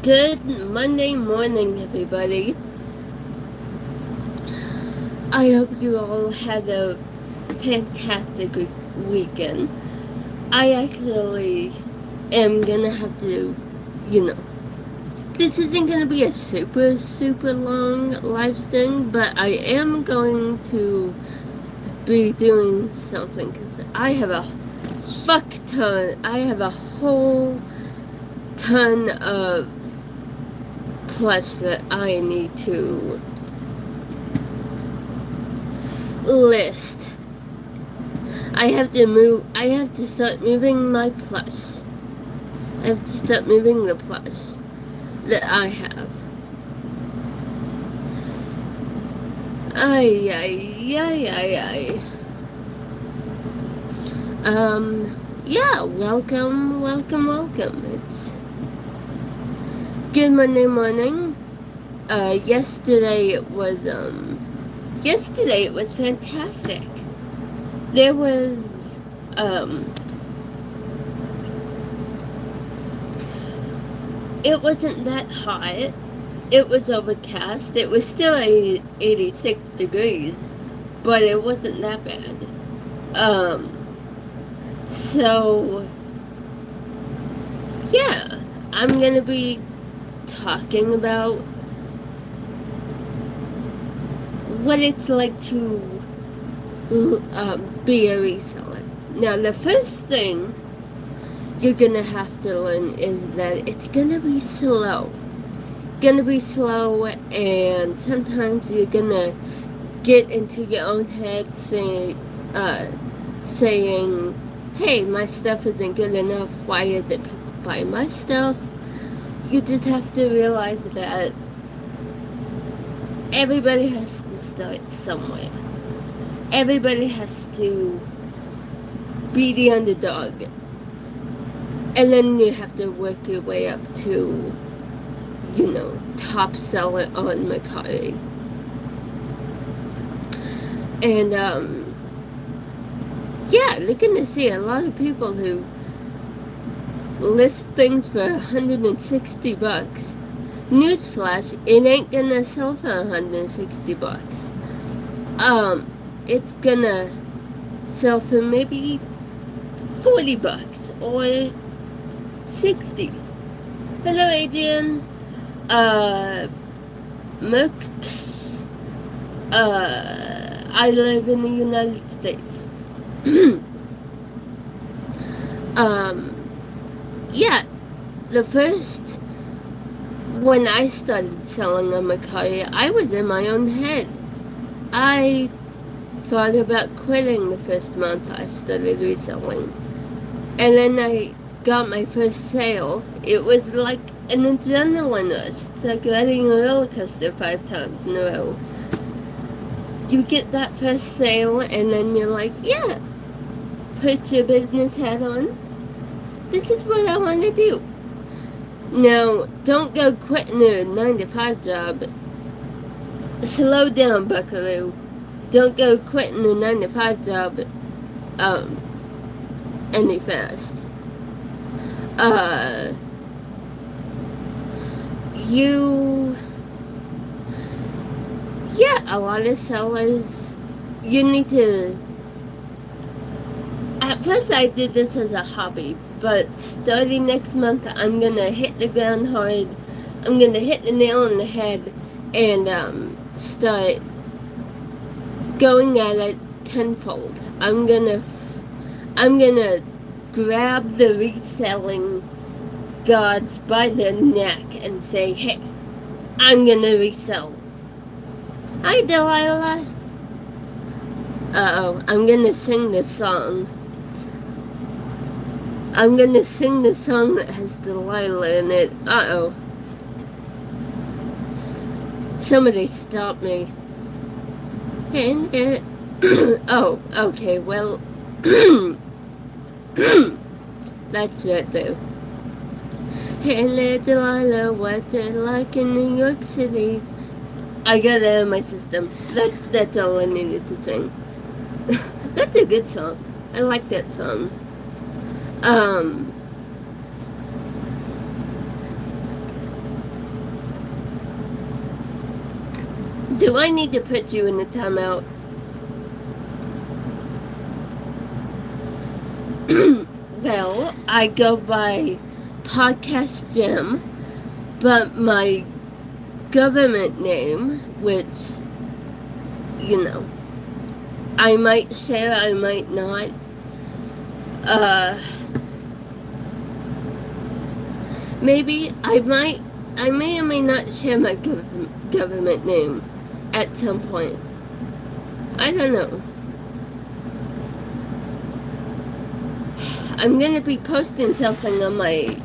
Good Monday morning, everybody. I hope you all had a fantastic weekend. I actually am gonna have to, you know, this isn't gonna be a super long live stream, but I am going to be doing something because I have a I have a whole ton of plush that I need to list. I have to start moving my plush. I have to start moving the plush that I have. Ay. Yeah, welcome. It's good Monday morning. Yesterday it was fantastic. There was, it wasn't that hot. It was overcast. It was still 86 degrees, but it wasn't that bad. So, yeah, I'm gonna be talking about what it's like to be a reseller. Now, the first thing you're gonna have to learn is that it's gonna be slow. And sometimes you're gonna get into your own head saying, hey, my stuff isn't good enough, why isn't people buying my stuff? You just have to realize that everybody has to start somewhere. Everybody has to be the underdog. And then you have to work your way up to, top seller on Mercari. And, yeah, you're gonna see a lot of people who list things for $160. Newsflash, it ain't gonna sell for $160. It's gonna sell for maybe $40 or $60. Hello, Adrian. Mercs. I live in the United States. Yeah, when I started selling on Mercari, I was in my own head. I thought about quitting the first month I started reselling. And then I got my first sale. It was like an adrenaline rush. It's like riding a roller coaster 5 times in a row. You get that first sale and then you're like, yeah, put your business hat on. This is what I want to do. Now, don't go quitting a 9-to-5 job. Slow down, buckaroo. Don't go quitting a 9-to-5 job any fast. A lot of sellers, you need to, at first I did this as a hobby, but starting next month, I'm gonna hit the ground hard. I'm gonna hit the nail on the head and start going at it tenfold. I'm gonna grab the reselling gods by the neck and say, hey, I'm gonna resell. Hi, Delilah. Uh-oh, I'm gonna sing this song. I'm gonna sing the song that has Delilah in it. Uh-oh. Somebody stop me. Oh, okay, well, that's it though. Hey, Delilah, what's it like in New York City? I got it out of my system. That's all I needed to sing. That's a good song. I like that song. Do I need to put you in the timeout? Well, I go by Podcast Jim, but my government name, which, you know, I might share, I might not. Maybe I may or may not share my government name at some point. I don't know. I'm gonna be posting something on my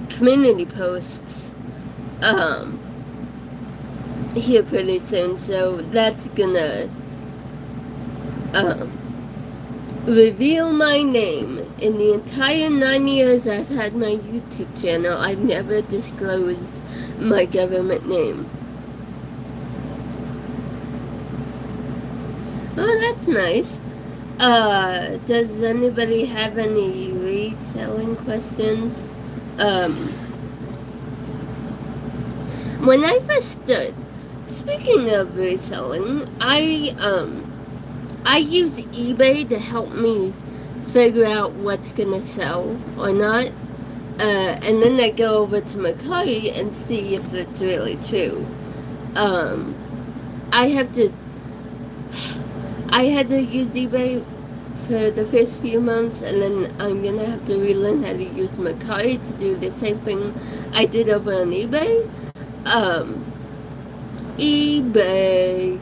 community posts here pretty soon, so that's gonna reveal my name. In the entire 9 years I've had my YouTube channel, I've never disclosed my government name. Oh, that's nice. Does anybody have any reselling questions? When I first started, speaking of reselling, I use eBay to help me figure out what's gonna sell or not, and then I go over to Mercari and see if it's really true. I had to use eBay for the first few months, and then I'm gonna have to relearn how to use Mercari to do the same thing I did over on eBay. eBay.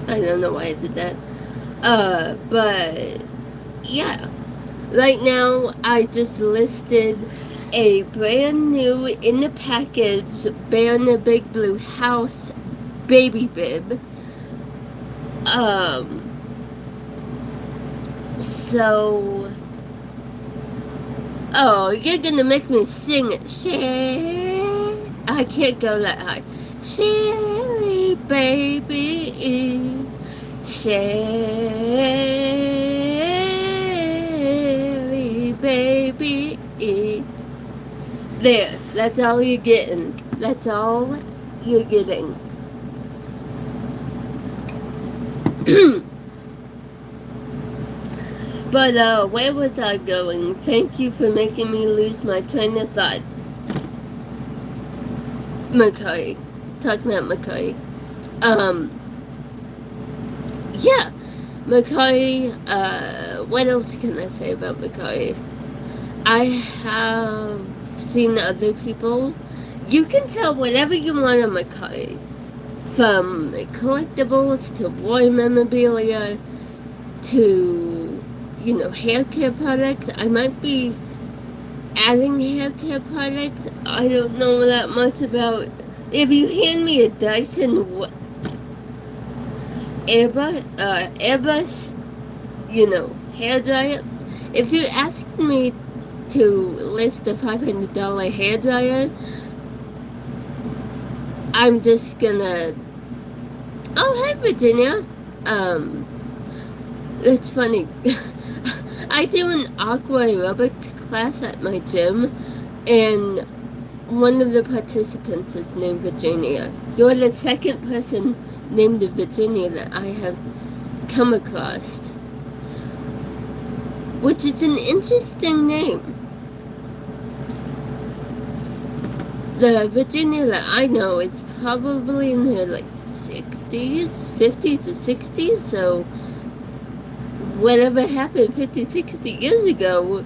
I don't know why I did that. But yeah. Right now, I just listed a brand new in the package Bear in the Big Blue House baby bib. So, oh, you're gonna make me sing it. Sherry, I can't go that high. Sherry, baby, Sherry, baby. There, that's all you're getting. That's all you're getting. But, where was I going? Thank you for making me lose my train of thought. Mercari. Talking about Mercari. Yeah. Mercari, what else can I say about Mercari? I have seen other people. You can sell whatever you want on Mercari. From collectibles to boy memorabilia to, you know, hair care products. I might be adding hair care products. I don't know that much about. If you hand me a Dyson airbrush, you know, hair dryer. If you ask me to list a $500 hair dryer, I'm just gonna. Oh, hi, Virginia. It's funny. I do an aqua aerobics class at my gym, and one of the participants is named Virginia. You're the second person named Virginia that I have come across, which is an interesting name. The Virginia that I know is probably in her, like, 60s, 50s or 60s, so whatever happened 50, 60 years ago,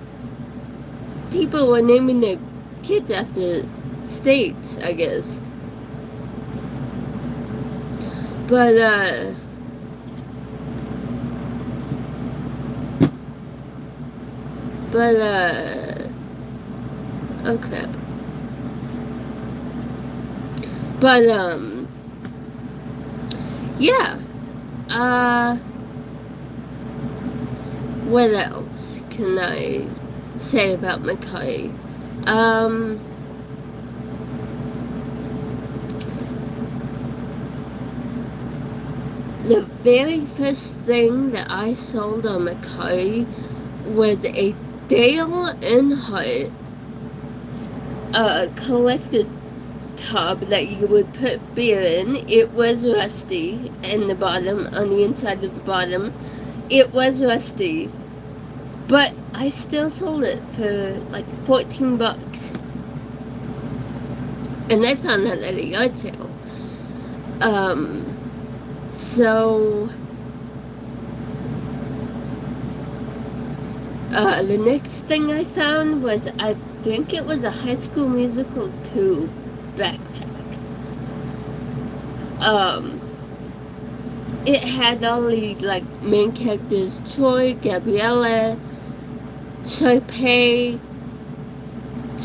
people were naming their kids after states, I guess. But, oh crap. But, yeah. What else can I say about Mercari? The very first thing that I sold on Mercari was a Dale Earnhardt collector's tub that you would put beer in. It was rusty in the bottom, on the inside of the bottom. It was rusty, but I still sold it for like $14. And I found that at a yard sale. So the next thing I found was, I think it was a High School Musical 2 backpack. It had all the like main characters: Troy, Gabriella, Sharpay,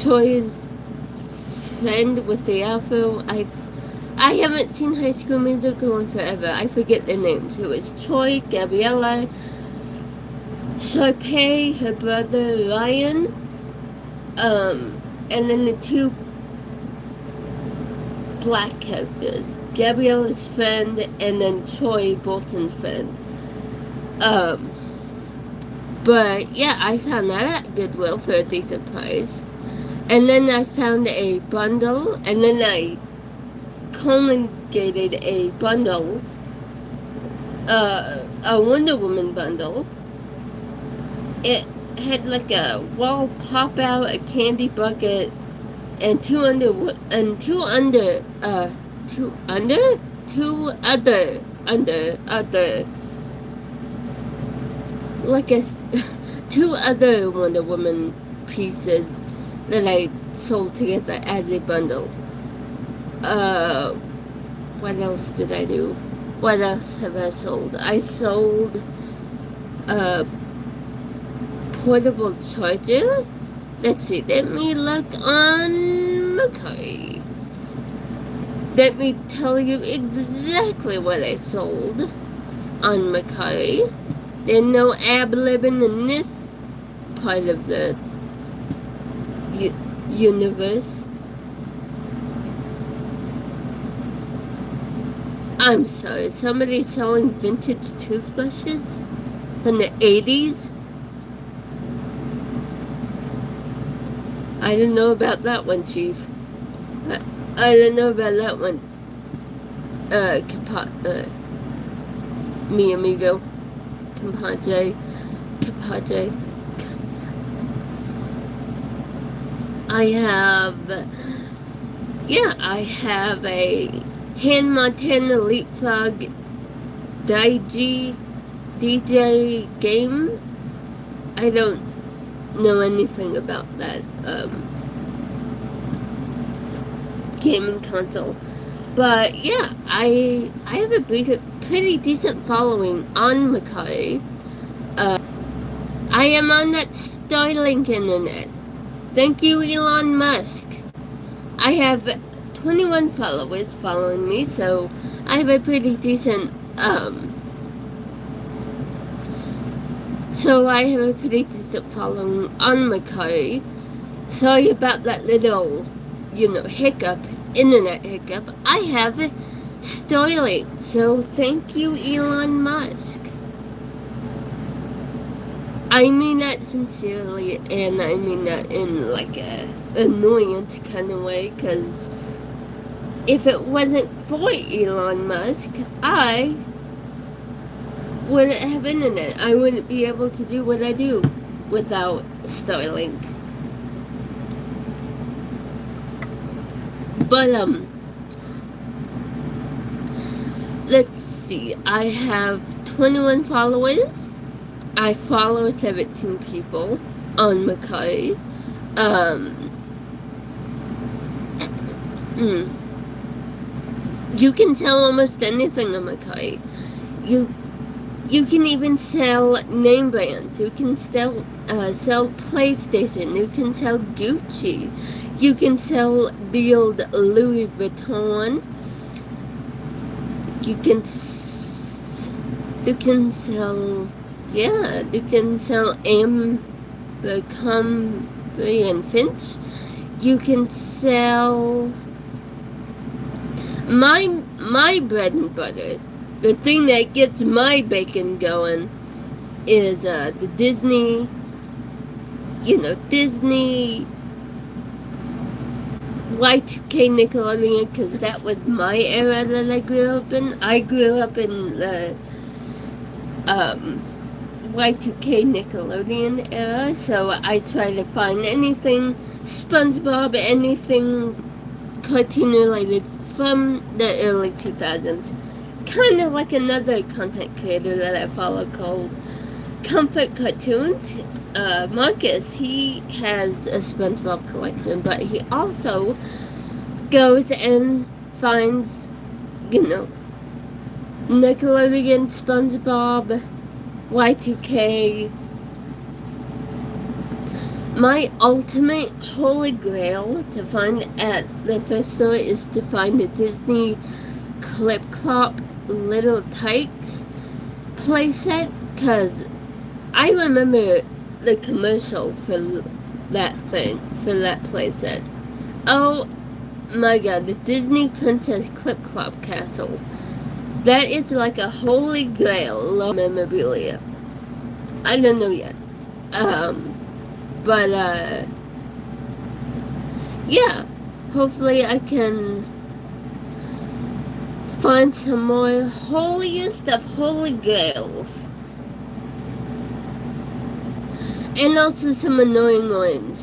Troy's friend with the afro. I haven't seen High School Musical in forever. I forget their names. It was Troy, Gabriella, Sharpay, her brother Ryan, and then the two black characters, Gabriella's friend and then Troy Bolton's friend. But yeah, I found that at Goodwill for a decent price. And then I found a bundle, and then I culminated a bundle, a Wonder Woman bundle. It had like a wall pop out, a candy bucket, and two other like a two other Wonder Woman pieces that I sold together as a bundle. What else did I do? What else have I sold? I sold a portable charger. Let's see, let me look on Mercari. Let me tell you exactly what I sold on Mercari. There's no ad-libbing in this part of the universe. I'm sorry, somebody's selling vintage toothbrushes from the 80s? I don't know about that one, Chief. I don't know about that one. Mi amigo. Compadre. I have a Hand Montana Leapfrog DJ game. I don't know anything about that gaming console, but yeah, I have a pretty decent following on Mercari. I am on that Starlink internet. Thank you, Elon Musk. I have 21 followers following me, so I have a pretty decent following on Mercari. Sorry about that little, hiccup, internet hiccup. I have Starlink, so thank you, Elon Musk. I mean that sincerely, and I mean that in like a annoyance kind of way, because if it wasn't for Elon Musk, I wouldn't have internet. I wouldn't be able to do what I do without Starlink. But let's see. I have 21 followers. I follow 17 people on Mercari. You can sell almost anything on Mercari. You can even sell name brands. You can sell PlayStation. You can sell Gucci. You can sell the old Louis Vuitton. You can sell Abercrombie and Finch. You can sell my bread and butter. The thing that gets my bacon going is the Disney Y2K Nickelodeon, because that was my era that I grew up in. I grew up in the Y2K Nickelodeon era, so I try to find anything SpongeBob, anything cartoon related from the early 2000s. Kind of like another content creator that I follow called Comfort Cartoons. Marcus, he has a SpongeBob collection, but he also goes and finds, Nickelodeon, SpongeBob, Y2K. My ultimate holy grail to find at the thrift store is to find the Disney Clip Clop Little Tykes playset, because I remember the commercial for that playset. Oh my god, the Disney Princess Clip Clop Castle. That is like a holy grail of memorabilia. I don't know yet. But yeah. Hopefully I can find some more holiest of holy grails. And also some annoying orange.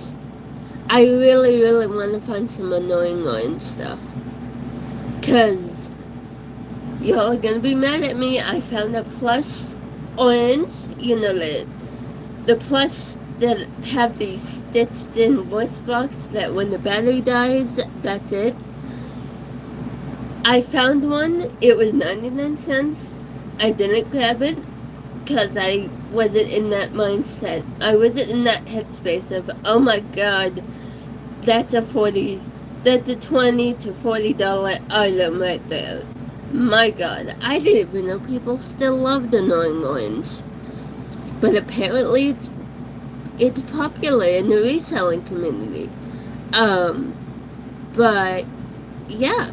I really, really want to find some annoying orange stuff. Because y'all are going to be mad at me. I found a plush orange. The plush that have the stitched in voice box that when the battery dies, that's it. I found one. It was 99 cents. I didn't grab it because I wasn't in that mindset. I wasn't in that headspace of, oh my god, that's a $20 to $40 item right there. My god, I didn't even know people still loved annoying orange. But apparently it's popular in the reselling community. But yeah,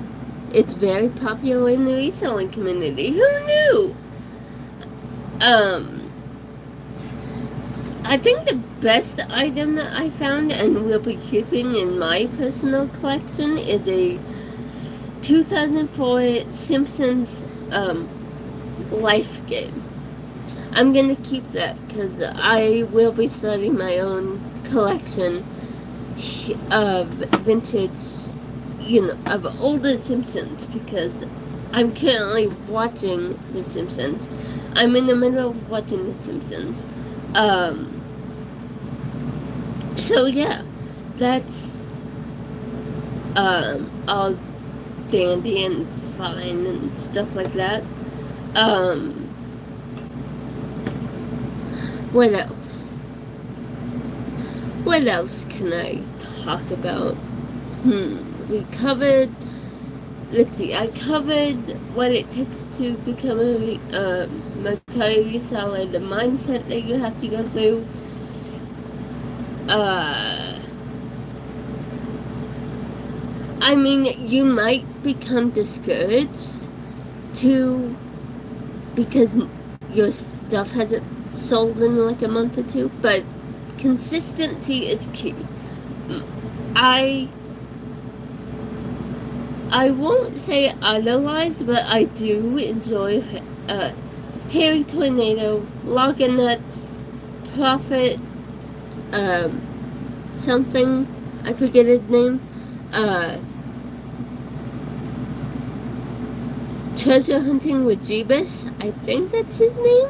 it's very popular in the reselling community. Who knew? I think the best item that I found and will be keeping in my personal collection is a 2004 Simpsons life game. I'm gonna keep that because I will be starting my own collection of vintage, of older Simpsons, because I'm currently watching The Simpsons. I'm in the middle of watching The Simpsons. So yeah, that's all dandy and fine and stuff like that. What else? What else can I talk about? We covered, let's see, I covered what it takes to become a Mercari reseller, the mindset that you have to go through. I mean, you might become discouraged because your stuff hasn't sold in like a month or two, but consistency is key. I won't say idolize, but I do enjoy Harry Tornado, Login Nuts, Prophet, something, I forget his name, Treasure Hunting with Jeebus, I think that's his name.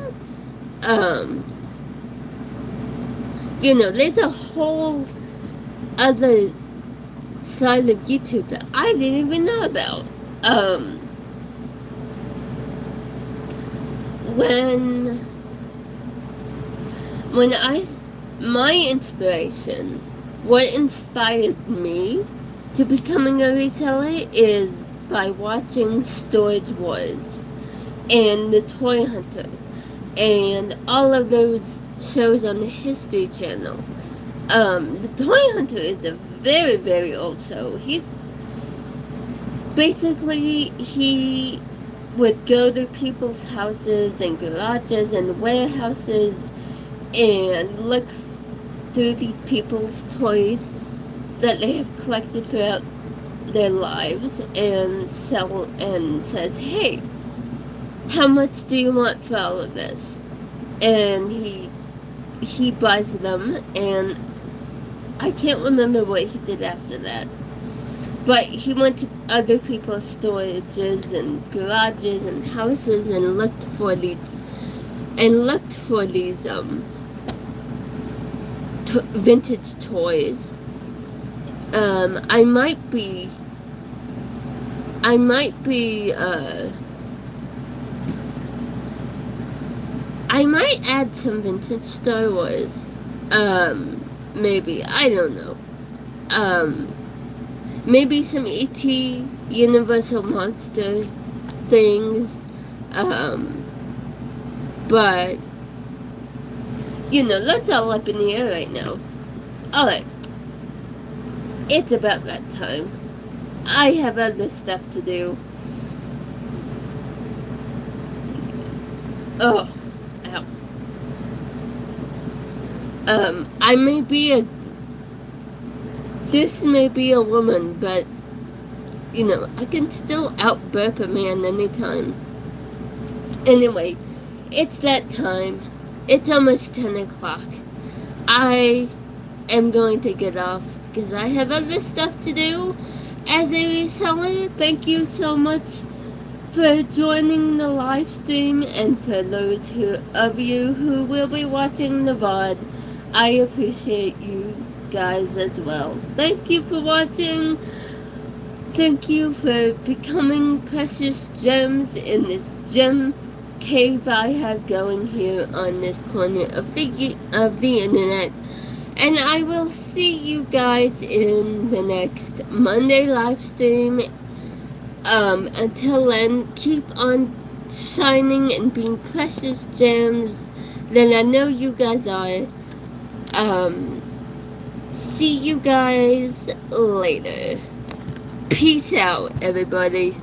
There's a whole other side of YouTube that I didn't even know about. My inspiration, what inspired me to becoming a reseller is by watching Storage Wars and The Toy Hunter and all of those shows on the History Channel. The Toy Hunter is a very, very old show. He would go to people's houses and garages and warehouses and look through these people's toys that they have collected throughout their lives and says, hey, how much do you want for all of this? And he buys them, and I can't remember what he did after that. But he went to other people's storages and garages and houses and looked for these vintage toys. I might add some vintage Star Wars. Maybe, I don't know. Maybe some E.T. Universal Monster things. But, that's all up in the air right now. Alright. It's about that time. I have other stuff to do. Oh, ow. This may be a woman, but, I can still out-burp a man anytime. Anyway, it's that time. It's almost 10 o'clock. I am going to get off because I have other stuff to do as a reseller. Thank you so much for joining the live stream, and for those of you who will be watching the VOD, I appreciate you guys as well. Thank you for watching. Thank you for becoming precious gems in this gem cave I have going here on this corner of the internet. And I will see you guys in the next Monday live stream. Until then, keep on shining and being precious gems that I know you guys are. See you guys later. Peace out, everybody.